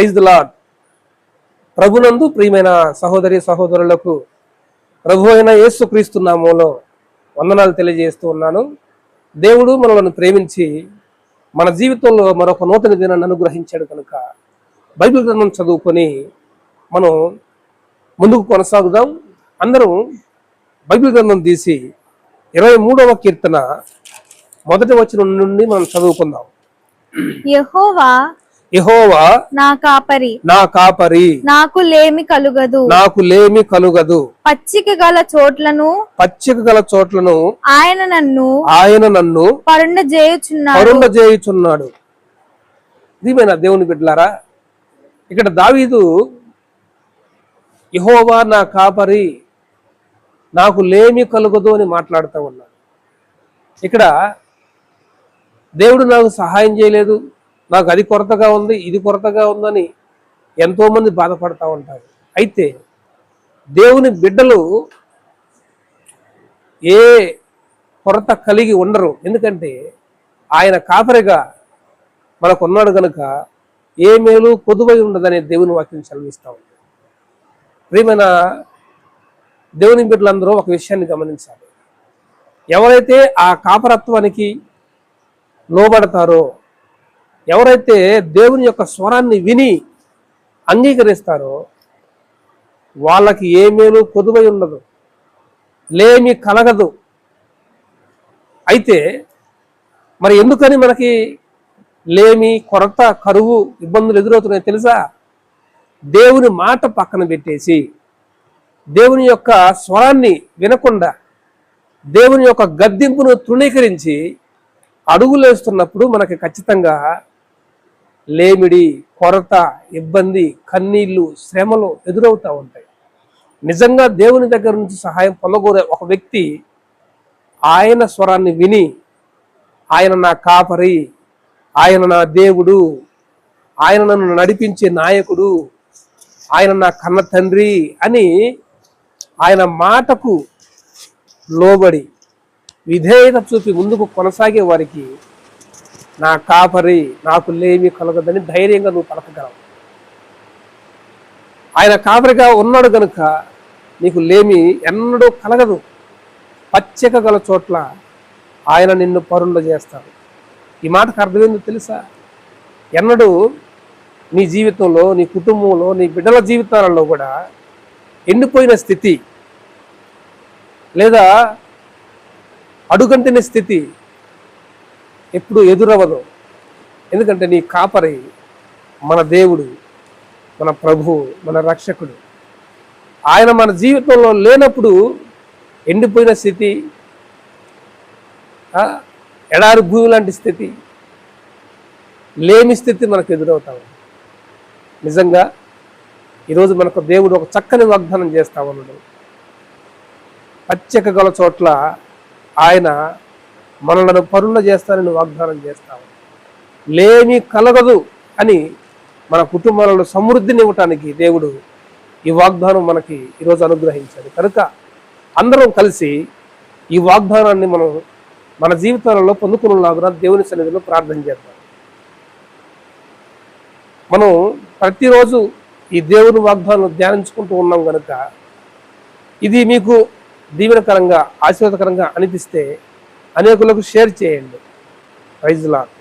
Praise the lord. ప్రభునందు ప్రియమైన సహోదరి సహోదరులకు ప్రభు అయిన యేసుక్రీస్తు నామములో వందనాలు తెలియజేస్తూ ఉన్నాను. దేవుడు మనలను ప్రేమించి మన జీవితంలో మరొక నూతన దినాన్ని అనుగ్రహించాడు కనుక బైబిల్ గ్రంథం చదువుకొని మనం ముందుకు కొనసాగుదాం. అందరం బైబిల్ గ్రంథం తీసి 23వ కీర్తన మొదటి వచనం నుండి మనం చదువుకుందాం. యెహోవా నా కాపరి నాకు లేమి కలుగదు. పచ్చిక గల చోట్లను ఆయన నన్ను పరుండ చేయుచున్నాడు. దీవెన దేవుని బిడ్డలారా, ఇక్కడ దావీదు యెహోవా నా కాపరి నాకు లేమి కలుగదు అని మాట్లాడుతూ ఉన్నాడు. ఇక్కడ దేవుడు నాకు సహాయం చేయలేదు, నాకు అది కొరతగా ఉంది, ఇది కొరతగా ఉందని ఎంతోమంది బాధపడతా ఉంటారు. అయితే దేవుని బిడ్డలు ఏ కొరత కలిగి ఉండరు. ఎందుకంటే ఆయన కాపరిగా మనకున్నాడు కనుక ఏ మేలు కొదువై ఉండదనే దేవుని వాక్యం సెలవిస్తా ఉంది. ప్రియమైన దేవుని బిడ్డలందరూ ఒక విషయాన్ని గమనించాలి. ఎవరైతే ఆ కాపరత్వానికి లోబడతారో, ఎవరైతే దేవుని యొక్క స్వరాన్ని విని అంగీకరిస్తారో వాళ్ళకి ఏ మేలు కొదువై ఉండదు, లేమి కలగదు. అయితే మరి ఎందుకని మనకి లేమి, కొరత, కరువు, ఇబ్బందులు ఎదురవుతున్నాయో తెలుసా? దేవుని మాట పక్కన పెట్టేసి దేవుని యొక్క స్వరాన్ని వినకుండా దేవుని యొక్క గద్దింపును తృణీకరించి అడుగులేస్తున్నప్పుడు మనకి ఖచ్చితంగా లేమిడి, కొరత, ఇబ్బంది, కన్నీళ్లు, శ్రమలు ఎదురవుతూ ఉంటాయి. నిజంగా దేవుని దగ్గర నుంచి సహాయం పొందకూరే ఒక వ్యక్తి ఆయన స్వరాన్ని విని ఆయన నా కాపరి, ఆయన నా దేవుడు, ఆయన నన్ను నడిపించే నాయకుడు, ఆయన నా కన్న తండ్రి అని ఆయన మాటకు లోబడి విధేయత చూపి ముందుకు కొనసాగే వారికి నా కాపరి నాకు లేమి కలగదని ధైర్యంగా నువ్వు పలకగలవు. ఆయన కాపరిగా ఉన్నాడు కనుక నీకు లేమి ఎన్నడూ కలగదు. పచ్చిక గల చోట్ల ఆయన నిన్ను పరుండ చేస్తాడు. ఈ మాటకు అర్థమైందో తెలుసా? ఎన్నడూ నీ జీవితంలో, నీ కుటుంబంలో, నీ బిడ్డల జీవితాలలో కూడా ఎండిపోయిన స్థితి లేదా అడుగంటిన స్థితి ఎప్పుడు ఎదురవ్వదు. ఎందుకంటే నీ కాపరి మన దేవుడు, మన ప్రభువు, మన రక్షకుడు. ఆయన మన జీవితంలో లేనప్పుడు ఎండిపోయిన స్థితి, ఎడారి భూమి లాంటి స్థితి, లేమి స్థితి మనకు ఎదురవుతా ఉంది. నిజంగా ఈరోజు మనకు దేవుడు ఒక చక్కని వాగ్దానం చేస్తా ఉన్నాడు. పచ్చిక గల చోట్ల ఆయన మనలను పరుణ చేస్తానని వాగ్దానం చేస్తాము. లేమి కలగదు అని మన కుటుంబాలలో సమృద్ధిని ఇవ్వటానికి దేవుడు ఈ వాగ్దానం మనకి ఈరోజు అనుగ్రహించాడు. కనుక అందరం కలిసి ఈ వాగ్దానాన్ని మనం మన జీవితాలలో పొందుకునేలాగా దేవుని సన్నిధిలో ప్రార్థన చేద్దాం. మనం ప్రతిరోజు ఈ దేవుని వాగ్దానం ధ్యానించుకుంటూ ఉన్నాం కనుక ఇది మీకు దీవెనకరంగా, ఆశీర్వాదకరంగా అనిపిస్తే అనేకులకు షేర్ చేయండి. Praise the lord.